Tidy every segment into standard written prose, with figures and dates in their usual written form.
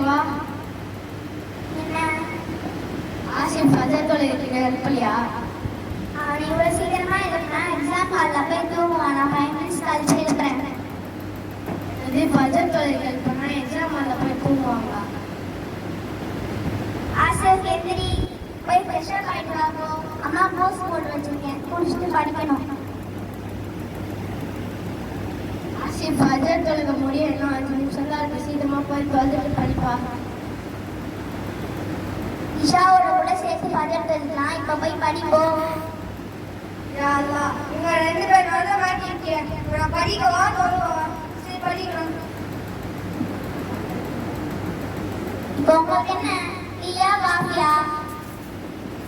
வா. என்ன ஆசிம் ஃபஜர் தொழுகைக்கு ஹெல்ப் பண்ணியா? அவன் இவ்வளவு சீக்கிரமா எழுப்பினா எக்ஸாம் ஹால்ல போய் தூங்குவான். நான் 5 minutes கழிச்சு எழுப்புறேன். இது ஃபஜர் தொழுகைக்கு ஹெல்ப் பண்ணா எக்ஸாம் ஹால்ல போய் தூங்குவாங்களா? ஆசிரியர் எந்திரி போய் ஃப்ரெஷ்அப் ஆயிட்டு வாப்போ. அம்மா போஸ்ட் போட்டு வச்சிருக்கேன், குடிச்சிட்டு படிக்கணும். ஆசிம் ஃபஜர் தொழுகை முடிய இன்னும் 5 நிமிஷம் தான் இருக்கு. சீக்கிரமா போய் தொழுதுட்டு படிப்பா. இஷாவோட கூட சேர்த்து ஃபஜர் தொழுகலாம். இப்ப போய் படிப்போம். யா அல்லாஹ், இவங்க 2 பேரும் நல்லா மாட்டிருக்கீங்க. நான் படிக்கவா தொழுவா? சரி படிக்கணும். இப்போ உங்களுக்கு என்ன, டீயா காஃபியா?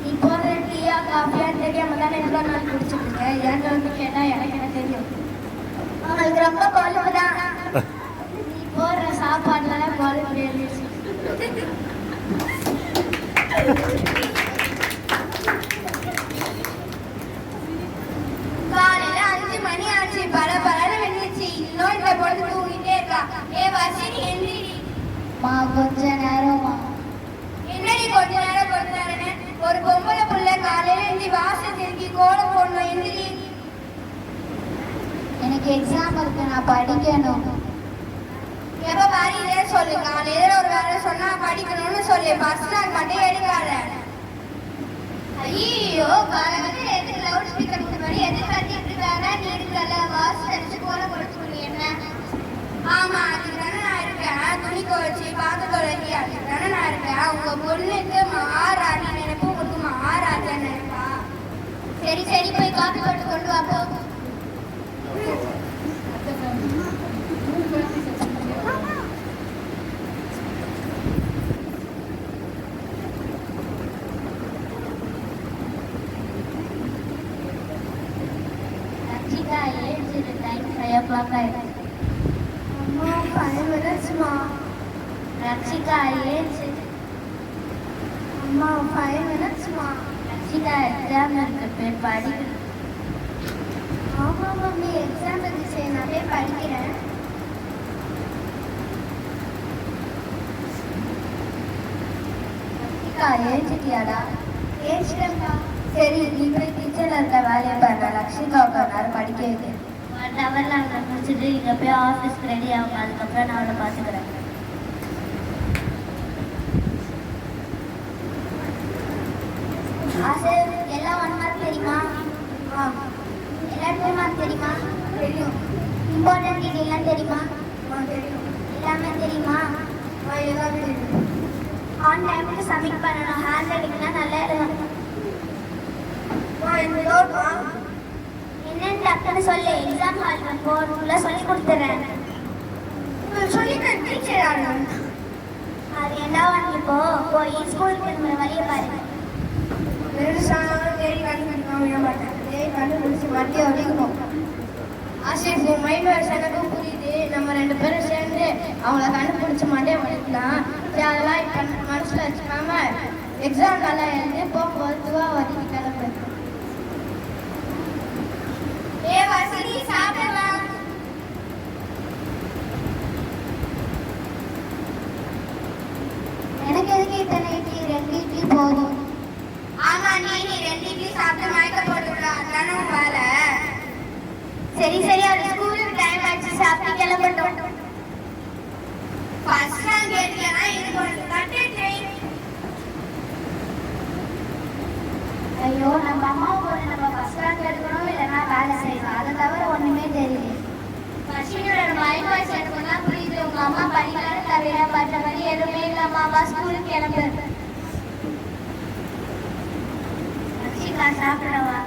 நீ போடுற டீயா காஃபியான்னு தெரியாம தானே இவ்வளோ நாள் குடிச்சிட்டு இருக்க. ஏன்ட்டு வந்து கேட்டா எனக்கு என்ன தெரியும். உங்களுக்கு ரொம்ப கொழுப்பு தான். நீ போடுற சாப்பாடுல கொழுப்பு எழுதிச்சு. காலையில 5 மணி ஆச்சு, பரபரன்னு வெந்துச்சு. இன்னும் இந்த பொழுது தூங்கிட்டே இருக்கா. ஏ வர்ஷினி எந்திரி. மா கொஞ்ச நேரமா. என்னடி கொஞ்ச நேரம்னு? ஒரு பொம்பளை புள்ள காலையில எந்தி வாசல் திருக்கி கோலம் போடணும். எந்திரி. எனக்கு எக்ஸாம் இருக்கு, நான் படிக்கணும். எப்ப பாரு இதே சொல்லு. காலையில ஒரு வேலை சொன்னா படிக்கணும்னு சொல்லு. பஸ் ஸ்டாண்ட் மட்டும் எடுக்காத. ஐயோ காலையில எதுக்கு லவுட் ஸ்பீக்கர் முன்னாடி எது கட்டிட்டு இருக்காங்க? நீ இருக்கல வாசல் அடிச்சு கோலம் போட சொல்லு. என்ன? ஆமா அதுக்கு தானே நான் இருக்கேன். துணி துவைச்சு பாத்திரம் துவைக்கி அதுக்கு தானே நான் இருக்கேன். உங்க பொண்ணுக்கு மாறாடி நினைப்பு, உங்களுக்கு மாறாத நினைப்பா. சரி சரி போய் காப்பி போட்டு கொண்டு வா போ. ரட்சிகா ஏஞ்சிரு, டைம் 5 o'clock ஆயிடுச்சு. அம்மா 5 minutes மா. ரட்சிகா ஏஞ்சிரு. அம்மா 5 minutes மா. ரட்சிகா எக்ஸாம் இருக்கு, போய் படிக்கணும். ஆமா மம்மி எக்ஸாம் இருந்துச்சு, நான் போய் படிக்கிறேன். ரட்சிகா ஏஞ்சிட்டியாடா? ஏச்சிட்டா. சரி, நீ போய் கிச்சன்ல இருக்க வேலையை பாருங்க. ரட்சிகாவுக்கு ஒரு நேரம் படிக்க வைக்க. 1 hourல அங்கே முடிச்சுட்டு இங்கே போய் ஆஃபீஸ்க்கு ரெடி ஆகும். அதுக்கப்புறம் நான் அவளை பார்த்துக்கிறேன். ஆசிரியர் எல்லாம் 1 mark தெரியுமா? எல்லாம் 2 mark தெரியுமா? தெரியும். இம்பார்ட்டன்ட் டீடைல்லாம் தெரியுமா? தெரியும். எல்லாமே தெரியுமா? எல்லாமே தெரியும். ஆன் டைமுக்கு சப்மிட் பண்ணணும். ஹேண்ட் ரைட்டிங்லாம் நல்லா எழுதணும். என்னன்னு டக்குன்னு சொல்லு. எக்ஸாம் ஹால் போர்டுல சொல்லி கொடுத்துறேன். சொல்லிக்கிறேன் டீச்சர். அது என்ன இப்போ போய் ஸ்கூலுக்கு இருக்கிற வழியை பாரு. ஆசிரியர் உன் மைண்ட் வாய்ஸ் எனக்கும் புரியுது. நம்ம 2 பேரும் சேர்ந்து அவங்கள கண்டுபிடிச்ச மாட்டே வலிக்கலாம். அதெல்லாம் இப்போ மனசில் வச்சுக்காம எக்ஸாம் நல்லா எழுந்து போகும்போது துவா ஒதுக்கி கிளம்பு. ஏ வசதி சாப்பிடவா? எனக்கு எதுக்கு இத்தனை இட்லி? 2 இட்லி போதும். ஆமா நீ 2 இட்லி சாப்பிட்டு மயக்க போட்டுடலாம். அதானே உன் வேலை. சரி சரி அது ஸ்கூலுக்கு டைம் ஆச்சு, சாப்பிட்டு கிளம்பட்டும். ஃபர்ஸ்ட் ரேங்க் கேட்கலன்னா இது ஒரு தட்டு ட்ரெயின். ஐயோ, நம்ம அம்மாவுக்கு நம்ம ஃபர்ஸ்ட் ரேங்க் எடுக்கணும், இல்லைன்னா வேலை செய்யணும். அதை தவிர ஒன்றுமே தெரியல. வர்ஷினியோட மைண்ட் வாய்ஸ் எனக்கு தான் புரியுது. உங்க அம்மா படிக்கலான்னு தவிர மற்றபடி எதுவுமே இல்லாம அம்மா ஸ்கூலுக்கு கிளம்பு. ரட்சிகா சாப்பிடவா?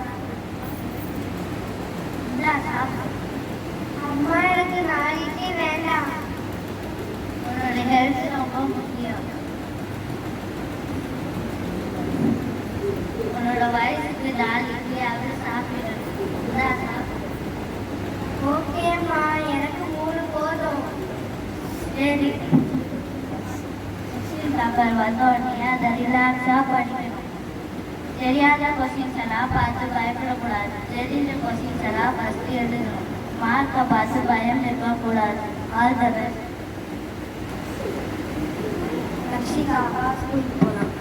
சாப்பிடு. அம்மா எனக்கு நாளைக்கு வேண்டாம். உன்னோட ஹெல்த் ரொம்ப முக்கியம். உன்னோட வயசுக்கு நாளைக்கு அது சாப்பிடணும். ஓகேம்மா எனக்கு 3 போதும். சரி, பேப்பர் வந்தோடனே அதை ரிலாக்ஸாக படிக்கணும். தெரியாத கொஸ்டின்ஸ் எல்லாம் பார்த்து பயப்படக்கூடாது. தெரிஞ்ச கொஸ்டின்ஸ் எல்லாம் ஃபஸ்ட்டு எழுதணும். மார்க்கை பார்த்து பயம் இருக்கக்கூடாது. All the best. வர்ஷிகாவா ஸ்கூலுக்கு போகலாம்.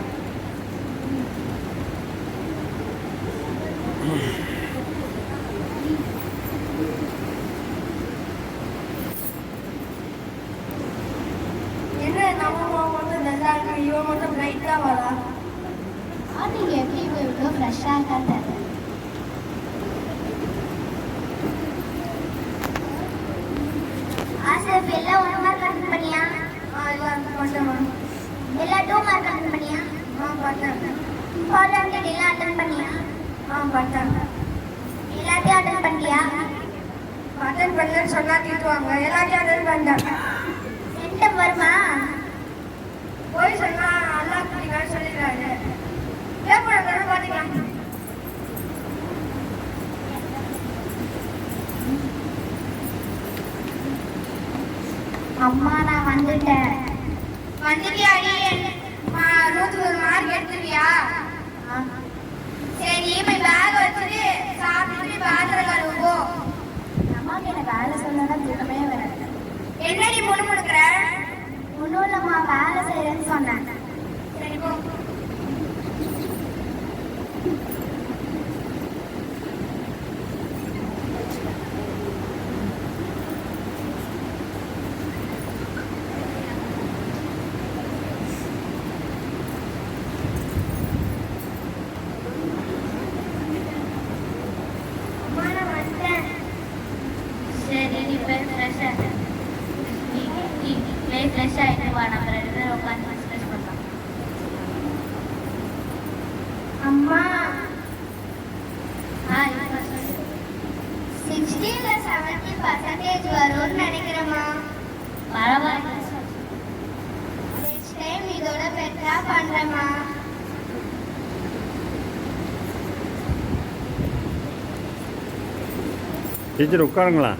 என்ன நம்ம மட்டும் நல்லா இருக்கு, இவன் மட்டும் பிரைட்டாக வரா. நீங்க எப்படி இவ்வளோ ஃப்ரெஷ்ஷாக இருக்கான்னு தெரியல. ஆசிரியர் எல்லாம் 1 மார்க் அட்டன் பண்ணியா? எல்லாம் பண்ணேன். எல்லாம் 2 மார்க் அட்டன் பண்ணியா? பண்ணேன். ஃபார்மாலிட்டி எல்லாம் அட்டன் பண்ணியா? பண்ணேன். எல்லாத்தையும் அட்டன் பண்ணியா? அட்டன் பண்ணலன்னு சொன்னா திட்டுவாங்க. எல்லாத்தையும் அட்டன் பண்ணேன். சென்டம் வருமா? போய் சொன்னா நல்லா பிடிக்கான்னு சொல்லிடுறாரு. ஏன் பார்த்துக்கலாம். அம்மா நான் வந்துட்டேன். வந்துட்டியாடி? 100 மார்க் எடுத்துவியா? சரி போய் பேக் வச்சுட்டு சாப்பிட்டுட்டு பாத்திரம் கழுவுவோ. அம்மாவுக்கு எனக்கு வேலை சொல்லணும்னா தூக்கமே வராது. என்னடி முணுமுணுக்கிற? ஒன்றும் இல்லைம்மா, வேலை செய்யறேன்னு சொன்னேன். சரி போ. சரி நீ போய் ஃப்ரெஷ்ஷாக போய் ஃப்ரெஷ் ஆகிட்டு வா, நம்ம 2 பேரும் உட்காந்து டிஸ்கஸ் பண்ணலாம். அம்மா 60ல 70% வரும்னு நினைக்கிறேம்மா. பரவாயில்ல, நெக்ஸ்ட் டைம் இதோட பெட்டரா பண்றேம்மா. டீச்சர் உட்காருங்களா?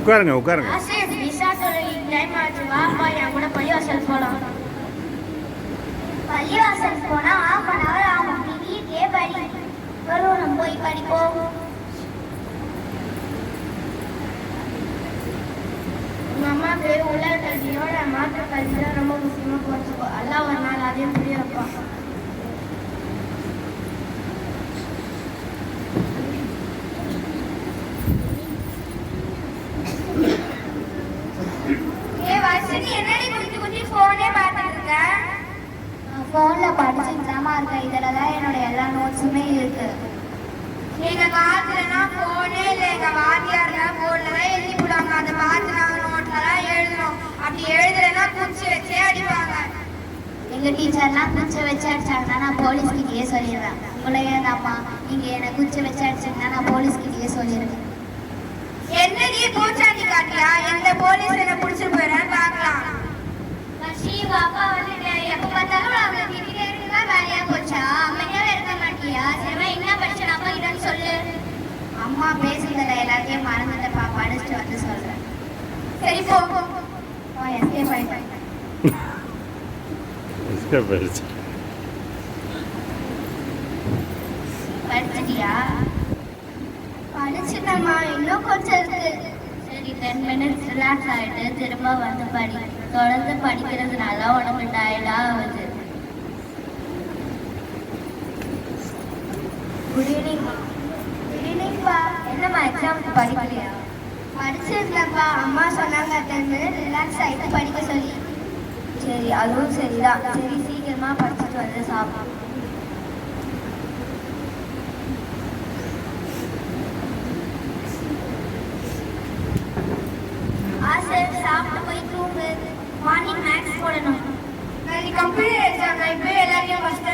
உட்காருங்க. ஆசிரியர் விசா சொல்லி டைம் ஆச்சு, வாப்பா என் கூட பள்ளிவாசல் போகலாம். பள்ளிவாசல் போனா 1/2 hour ஆகும். நீ வீட்லயே படி. வரும், நம்ம போய் படிப்போம். உங்க அம்மாவுக்கு உலக கல்வியோட மாற்று கல்வி தான் ரொம்ப முக்கியமாக போச்சுக்கோ. எல்லாம் ஒரு நாள் அதையும் புரிய வைப்பான். என்னடி குத்தி போனே பார்த்துட்டு இருக்க? ஃபோனில் படிச்சுட்டு தாம்மா இருக்கேன். இதில் தான் என்னோட எல்லா நோட்ஸுமே இருக்கு. எங்க காலத்துலனா போனே இல்லை. எங்க வாத்தியார்ல போன்ல தான் எழுதி போடுவாங்க. அதை பார்த்து நாங்க நோட்ல தான் எழுதணும். அப்படி எழுதுறேன்னா குச்சி வச்சே அடிப்பாங்க. எங்கள் டீச்சர்லாம் குச்சி வச்சு அடிச்சாங்கன்னா நான் போலீஸ்கிட்டயே சொல்லிடுறேன். உங்களை ஏதாம்மா நீங்கள் என்னை குச்சி வச்சு அடிச்சிங்கன்னா நான் போலீஸ்கிட்டயே சொல்லிடுறேன். என்னடி பூச்சாண்டி காட்டியா? எந்த போலீஸ் என்ன பிடிச்சிட்டு போயிடான்னு பார்க்கலாம். அப்பா வந்துட்டு எப்போ பார்த்தாலும் அவளை திட்டிகிட்டே இருக்குதான் வேலையாக போச்சா? அமைதியாவே இருக்க மாட்டியா? சரிமா என்ன படிச்சேன் அப்பா கிட்டன்னு சொல்லு. அம்மா பேசுறதுல எல்லாத்தையும் மறந்துட்டப்பா, படிச்சுட்டு வந்து சொல்றேன். சரி போ. எஸ்கேப் ஆயிட்டேன். படிச்சிட்டியா? படிச்சுட்டேம்மா, இன்னும் கொஞ்சம் இருக்கு. சரி 10 minutes ரிலாக்ஸ் ஆகிட்டு திரும்ப வந்து படி. தொடர்ந்து படிக்கிறதுனால உனக்கு டயர்டாக ஆகுது. Good evening. குட் ஈவினிங்ப்பா. என்னம்மா எக்ஸாமுக்கு படிக்கலையா? படிச்சிருந்தேன்ப்பா. அம்மா சொன்னாங்க 10 minutes ரிலாக்ஸ் ஆகிட்டு படிக்க சொல்லி. சரி, அதுவும் சரிதான். சரி சீக்கிரமா படிச்சுட்டு வந்து சாப்பிடும். சாப்பிட்டு போய் தூங்கு. மார்னிங் மேக்ஸ் போடணும். நாளைக்கு கம்ப்யூட்டர் எக்ஸாம். நான் இப்போ எல்லாத்தையும் ஃபஸ்ட்டு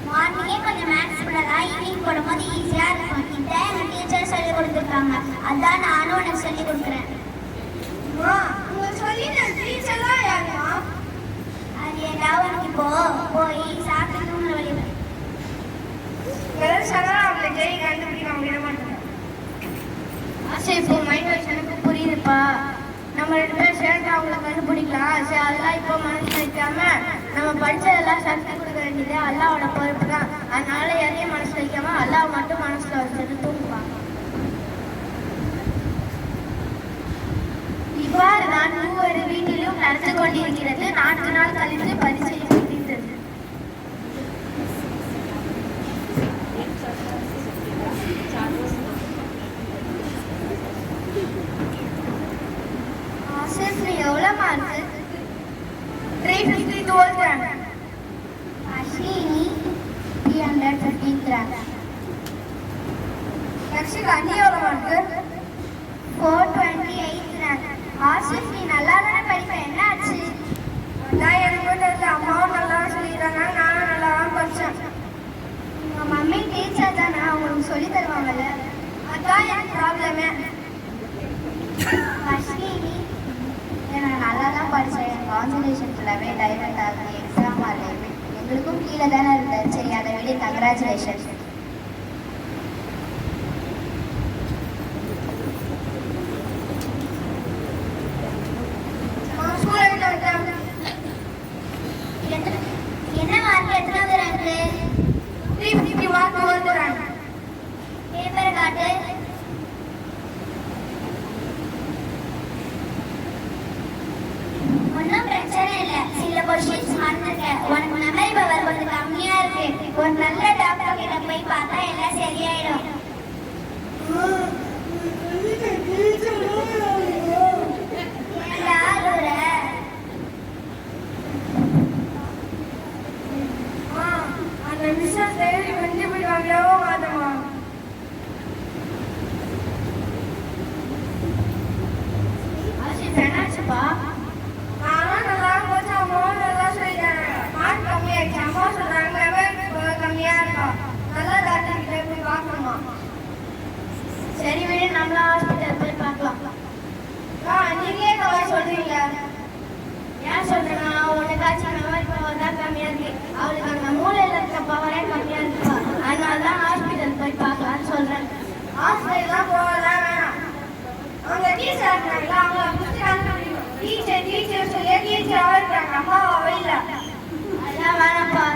மார்னிங்கே கொஞ்சம் மேக்ஸ் போடலாம். ஈவினிங் போடும்போது ஈஸியாக இருக்கும். இதான் எங்கள் டீச்சர் சொல்லி கொடுத்துருக்காங்க. அதான் நானும் உனக்கு சொல்லி கொடுக்குறேன். உங்களுக்கு சொல்லி நான் டீச்சர்லாம் யாருமா? அது ஏதாவது உனக்கு போய் சாப்பிட்டு தூங்குற வழி. வெறும் சொன்னா அவங்களை ஜெய் கண்டுபிடிக்க விட மாட்டேன். சரி இப்போ மைண்ட் வாய்ஸ் எனக்கு புரியுதுப்பா. நம்ம 2 பேரும் சேர்ந்து அவங்கள கண்டுபிடிக்கலாம். சரி, அதெல்லாம் இப்போ மனசில் வைக்காம நம்ம படித்ததெல்லாம் சக்தி கொடுக்க வேண்டியது அல்லாவோட பொறுப்பு தான். அதனால எதையும் மனசில் வைக்காம அல்லாஹ் மட்டும் மனசில் வச்சுட்டு தூங்குவாங்க. இவ்வாறு தான் ஒவ்வொரு வீட்டிலும் நடந்து கொண்டிருக்கிறது. லக்ஷிகா நீ எவ்வளோ மார்க்கு? 428 ரேங்க். ஆசிஃப் நீ நல்லா தானே படிப்ப, என்ன ஆச்சு? அதான் எனக்கும் தெரியல, அம்மாவும் நல்லா சொல்லிடுறாங்க, நானும் நல்லா தான் படித்தேன். உங்கள் மம்மி டீச்சர் தானே, அவங்களுக்கு சொல்லி தருவாங்கல்ல. அதான் எனக்கு ப்ராப்ளமே. அஸ்வினி நான் நல்லா தான் படித்தேன். என் கான்சன்ட்ரேஷன் ஃபுல்லாகவே டைவர்ட் ஆகுது. எக்ஸாம் ஆகலையுமே எங்களுக்கும் கீழே தானே இருந்தேன். சரி, அதை விட கங்க்ராச்சுலேஷன். என்ன மார்க்? எத்தனாவது ரேங்க்கு? 350 மார்க் வந்துடுறாங்க. பேப்பரை காட்டு. ஒன்றும் பிரச்சனை இல்லை, சில கொஸ்டின்ஸ் மறந்துட்டேன். உனக்கு மெமரி பவர் கொஞ்சம் கம்மியா இருக்கு. ஒரு நல்ல டாக்டர் கிட்ட போய் பார்த்தா எல்லாம் சரியாயிடும். அந்த மிஸ்ஸஸ் டெய்லி வந்து போய் வாங்கவோ மாட்டோமா? என்னாச்சுப்பா? நானும் நல்லா போச்சு, அம்மாவும் நல்லா சொல்லிட்டாங்க. மார்க் கம்மியாயிடுச்சு. அம்மா சொல்றாங்க கம்மியா இருக்கும், நல்லா டாக்டர் கிட்ட போய் பார்க்கணுமா? சரி விடு, நம்மளா ஹாஸ்பிட்டல் போய் பார்க்கலாம். நீங்களே கவலை சொல்றீங்க. ஏன் சொல்றேன்னா, உனக்காச்சும் மெமரி பவர் தான் கம்மியா இருக்கு, அவளுக்கு அந்த மூளையில இருக்க பவரே கம்மியா இருக்குப்பா. அதனால தான் ஹாஸ்பிட்டல் போய் பார்க்கலான்னு சொல்றேன். ஹாஸ்பிட்டல்லாம் போகலாம் வேணாம். அவங்க டீச்சர் இருக்காங்களா, அவங்க புரிஞ்சு கண்டுபிடிக்கணும். டீச்சர் சொல்லி டீச்சராக இருக்காங்க, அம்மாவாவே இல்லை. அதெல்லாம் வேணாம்ப்பா.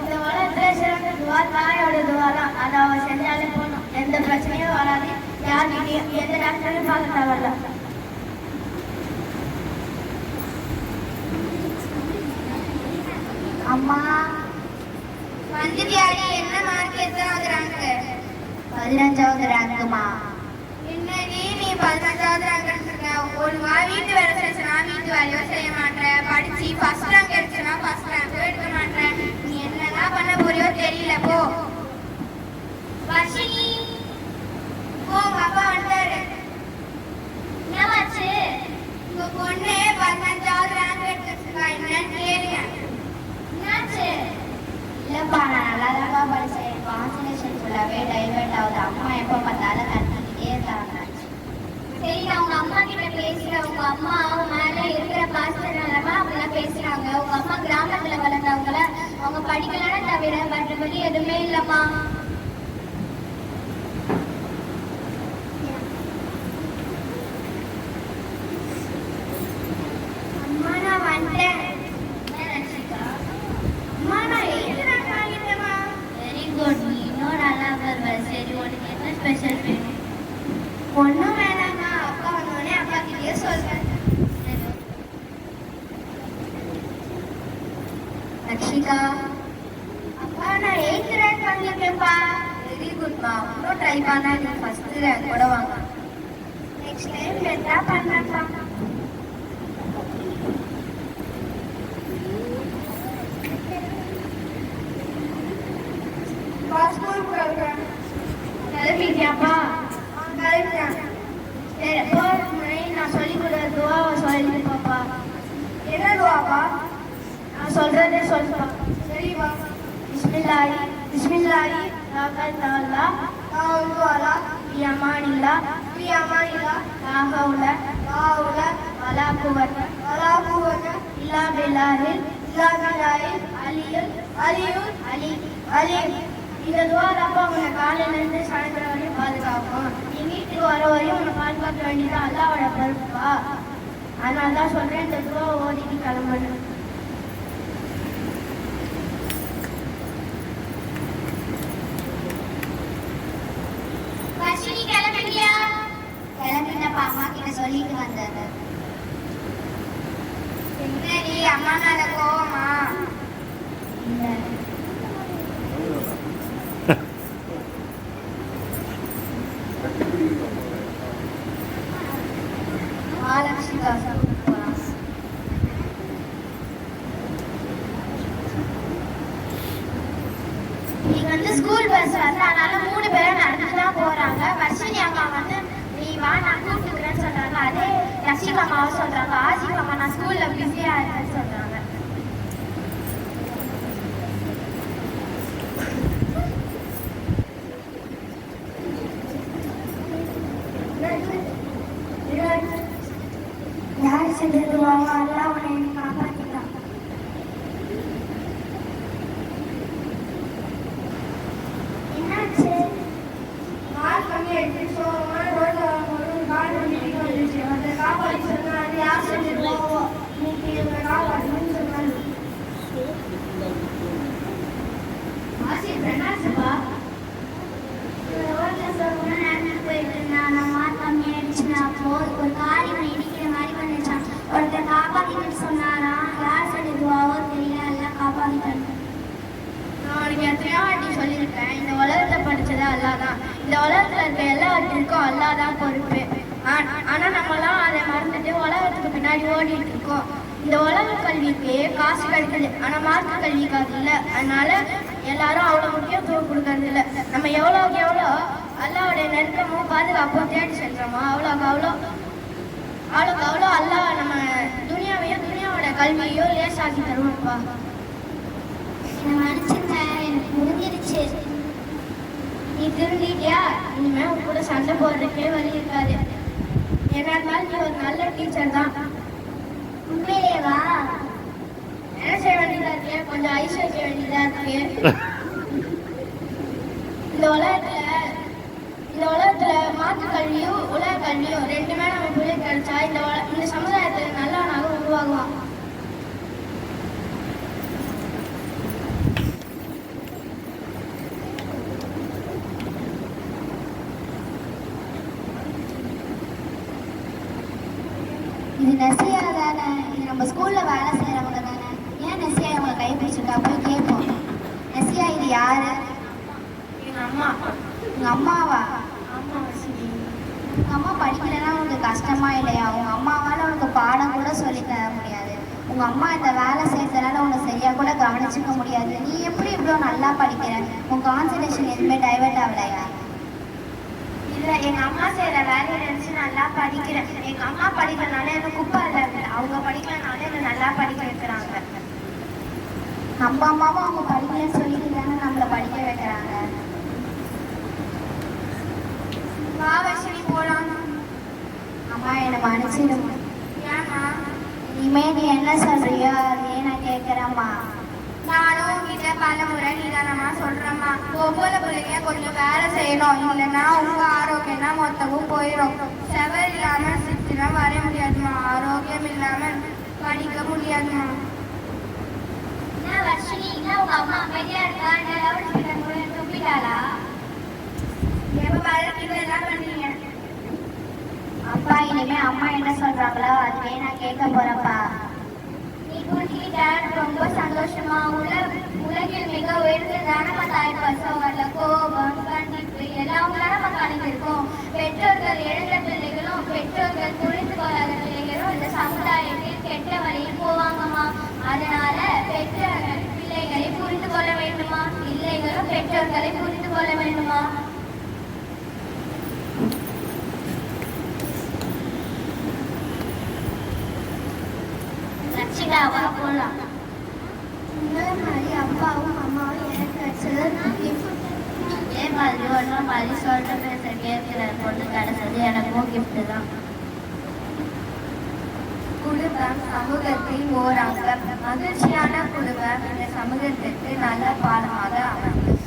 இந்த உலகத்துல சிறந்த துவா தாயோட துவா தான். அதை அவ செஞ்சாலே போகணும், எந்த பிரச்சனையும் வராது. யார்கிட்டையும் எந்த டாக்டரையும் பார்க்க தேவையில்ல. அம்மா வந்துட்டியாடி? என்ன மார்க்? எத்தனாவது ரேங்க்? 15வது ரேங்க்குமா. என்னடி நீ 15வது ரேங்க் இருக்க? ஒழுங்கா வீட்டு வேலை செஞ்சா வீட்டு வேலையோ செய்ய மாட்டேன், படிச்சு ஃபர்ஸ்ட் ரேங்க் எடுத்துனா ஃபர்ஸ்ட் ரேங்க் எடுக்க மாட்டேன். நீ என்னதான் பண்ண போறியோ தெரியல. போ வர்ஷினி, போ. உங்க அப்பா வந்துட்டாரு. என்னவாச்சு? உங்க பொண்ணு 15வது ரேங்க் எடுத்துருக்கா, என்னன்னு கேளுங்க. என்னாச்சு? இல்லப்பா, நான் நல்லா தான் படிச்சேன். கான்சன்ட்ரேஷன் ஃபுல்லாகவே டைவர்ட் ஆகுது. அம்மா எப்போ பார்த்தாலும் கத்திக்கிட்டே இருக்காங்க. சரி, நான் உங்க அம்மா கிட்ட பேசுறேன். உங்க அம்மா மேல இருக்கிற பாசத்தினாலமா அப்படிலாம் பேசுறாங்க. உங்க அம்மா கிராமத்துல வளர்ந்தவங்கள, அவங்க படிக்கலான்னு தவிர மற்றபடி எதுவுமே இல்லம்மா. அம்மா நான் வந்துட்டேன். அம்மா நான் எழுதுறேன். வெரி குட், நீ இன்னும் நல்லா வருவ. சரி, உனக்கு என்ன ஸ்பெஷல் வேணும்? ஒன்றும் வேணாம்மா, அப்பா வந்தோடனே அப்பா கிட்டே சொல்றேன். லக்ஷிகா, அப்பா நான் 8th ரேங்க் வாங்கியிருக்கேன்ப்பா. வெரி குட்மா, இன்னும் ட்ரை பண்ணா நீ ஃபர்ஸ்ட் ரேங்க் கூட வாங்க. நெக்ஸ்ட் டைம் பெட்டரா பண்ணேன்ப்பா. ஸ்கூல் போகிறேன். கிளம்பிட்டியாப்பா? கிளம்பிட்டேன். சரி, போகிறதுக்கு முன்னாடி நான் சொல்லிக் கொடுக்குற துவாவை சொல்லிட்டு பாப்பா. என்ன துவாப்பா? நான் சொல்றதே சொல்லுப்பா. சரிப்பா. பிஸ்மில்லாஹி பிஸ்மில்லாஹி தவக்கல்து அலல்லாஹ் ஃபி அமானில்லாஹ் லா ஹவ்ல வலா குவத்த இல்லா பில்லாஹில் அலியுல். இந்த துவா தான்ப்பா உன்னை காலையிலேருந்து சாயந்தரம் வரையும் பாதுகாக்கும். நீ வீட்டுக்கு வர வரையும் உன்னை பாதுகாக்க வேண்டியது அல்லாவோட பொறுப்பா. அதனால தான் சொல்றேன், இந்த துவாவை ஓதிட்டு கிளம்பணும். வர்ஷினி கிளம்பிட்டியா? கிளம்பிட்டப்பா, அம்மா கிட்ட சொல்லிட்டு வந்தது. என்னடி அம்மா மேல கோவமா? இல்லை. நீங்க வந்து ஸ்கூல் பஸ் வந்து அதனால 3 பேரும் நடந்துதான் தான் போறாங்க. வர்ஷினி அம்மா வந்து நீ வா நான் கூப்பிட்டுக்கிறேன்னு சொல்றாங்க. அதே ரஷிகா அம்மாவும் சொல்றாங்க. ஆசிக் அம்மா நான் ஸ்கூல்ல பிஸியா இருக்கேன்னு சொல்றாங்க. யார் செஞ்சிருவாங்க அல்லா உன்னை காப்பாற்றிட்டான். என்னாச்சு? கால் பண்ணி எடுத்துச்சோ ரோட்ல ஒரு கால் பண்ணி வந்துச்சு. அந்த காப்பாற்றி சொன்னா அது யார் செஞ்சிருவோம் இன்னைக்கு இவங்க காப்பாற்றணும்னு சொன்னாங்க. ஆசிக் என்னாச்சுப்பா? ரோட்ல சொன்னா நடந்து போயிட்டு இருந்தான். நான் மார்க் கம்மியாயிடுச்சுன்னா அப்போ ஒரு கார் இவனை இடிக்கிற மாதிரி வந்துச்சான். ஒருத்தர் காப்பாத்திட்டு சொன்னாராம். யார் சொல்லிடுவாவோ தெரியல, எல்லாம் காப்பாத்திட்டாங்க. நான் உனக்கு எத்தனையோ வாட்டி சொல்லியிருக்கேன், இந்த உலகத்தை படிச்சது அல்லா தான். இந்த உலகத்துல இருக்க எல்லாவற்றிற்கும் அல்லா தான் பொறுப்பு. ஆனா நம்மலாம் அதை மறந்துட்டு உலகத்துக்கு பின்னாடி ஓடிட்டு இருக்கோம். இந்த உலக கல்விக்கு காசு கிடைக்குது, ஆனா மார்க்க கல்விக்கு அது இல்லை. அதனால எல்லாரும் அவ்வளோ முக்கியத்துவம் கொடுக்கறது இல்லை. நம்ம எவ்வளோக்கு எவ்வளோ அல்லாவுடைய நெருக்கமும் பாதுகாப்பும் தேடி சென்றோமோ அவ்வளோக்கு அவ்வளோ அல்லா நம்ம துனியாவோட கல்வியோ லேசாக்கி தருவோம்ப்பா. என்னை மன்னிச்சுங்க, எனக்கு முடிஞ்சிருச்சு. நீ திருந்திட்டியா? இனிமே உன் கூட சண்டை போடுறதுக்கே வழி இருக்காது. என்ன இருந்தாலும் நீ ஒரு நல்ல டீச்சர் தான். உண்மையிலேவா? என்ன செய்ய வேண்டியதா இருக்கு? கொஞ்சம் ஐஸ் வைக்க வேண்டியதா இருக்கு. இந்த உலகத்துல மாற்று கல்வியும் உலக கல்வியும் ரெண்டுமே நம்ம பிள்ளை கிடைச்சா இந்த சமுதாயத்துல நல்லவனாக உருவாகுவான். இது நெசியா தானே? இது நம்ம ஸ்கூல்ல வேலை செய்யறவங்க தானே? ஏன் நெசியா இவங்களை கைப்பிடிச்சிருக்கா? போய் கேட்போம். நெசியா, இது யாரு? எங்க அம்மா. உங்க அம்மாவா? ஆமா வர்ஷினி. உங்க அம்மா படிக்கலைன்னா உனக்கு கஷ்டமா இல்லையா? உங்க அம்மாவால உனக்கு பாடம் கூட சொல்லி தர முடியாது. உங்க அம்மா இந்த வேலை செய்யறதுனால உன்னை சரியா கூட கவனிச்சுக்க முடியாது. நீ எப்படி இவ்வளோ நல்லா படிக்கிற? உன் கான்சன்ட்ரேஷன் எதுவுமே டைவர்ட் ஆகலையா? இல்லை, எங்கள் அம்மா செய்கிற வேலையை நினச்சி நல்லா படிக்கிறேன். எங்கள் அம்மா படிக்கிறனால எனக்கு குப்பை இல்லை, அவங்க படிக்கிறனால என்னை நல்லா படிக்க வைக்கிறாங்க. நம்ம அம்மாவும் அவங்க படிக்கலன்னு சொல்லிட்டு தானே நம்மளை படிக்க வைக்கிறாங்க. வா வர்ஷினி போகலாம். அம்மா என்னை மன்னிச்சிடுமா? ஏன்னா இனிமே நீ என்ன சொல்றியோ அதே நான் கேட்குறேம்மா. நானும் உங்ககிட்ட பல முறை நீதானம்மா சொல்றேம்மா, ஒவ்வொரு பிள்ளைங்க கொஞ்சம் வேலை செய்யணும், இல்லைன்னா உங்க ஆரோக்கியம் தான் மொத்தமும் போயிடும். செவர் இல்லாம சித்திரம் வரைய முடியாதுமா, ஆரோக்கியம் இல்லாம படிக்க முடியாதுமா. என்ன வர்ஷினி, என்ன உங்க அம்மா அமைதியா இருக்கா? துப்பிட்டாளா? எப்ப பாரு எல்லாம் பண்ணீங்க. அப்பா இனிமே அம்மா என்ன சொல்றாங்களோ அதுவே நான் கேட்க போறப்பா. நீ புரிஞ்சுக்கிட்ட ரொம்ப சந்தோஷமா. உலகில் மிக உயர்ந்ததான நம்ம தாய் பசவங்கள கோபம் கண்டிப்பு எல்லாம் நம்ம கலந்துருக்கோம். பெற்றோர்கள் இழந்த பிள்ளைகளும் பெற்றோர்கள் புரிந்து கொள்ளாத பிள்ளைகளும் இந்த சமுதாயத்தில் கெட்ட வழியில் போவாங்கம்மா. அதனால பெற்றோர்கள் பிள்ளைகளை புரிந்து கொள்ள வேண்டுமா, பிள்ளைகளும் பெற்றோர்களை புரிந்து கொள்ள வேண்டுமா. ரட்சிகாவா போலாம். மாதிரி அப்பாவும் அம்மாவும் எனக்கு கிடைச்சது அதே மாதிரி ஒன்றும் மாதிரி சொல்ற பேச கேட்கிற பொண்ணு கிடைச்சது எனக்கும் கிஃப்ட் தான். குடும்பம் சமூகத்தின் ஓர் அங்கம். மகிழ்ச்சியான குடும்பம் இந்த சமூகத்திற்கு நல்ல பாடமாக அமையும்.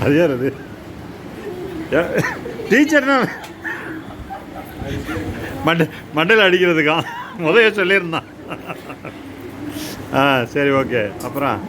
அது யார்? அது டீச்சர்னா மண்டையில் அடிக்கிறதுக்கா முதல்ல சொல்லியிருந்தான். ஆ சரி, ஓகே. அப்புறம்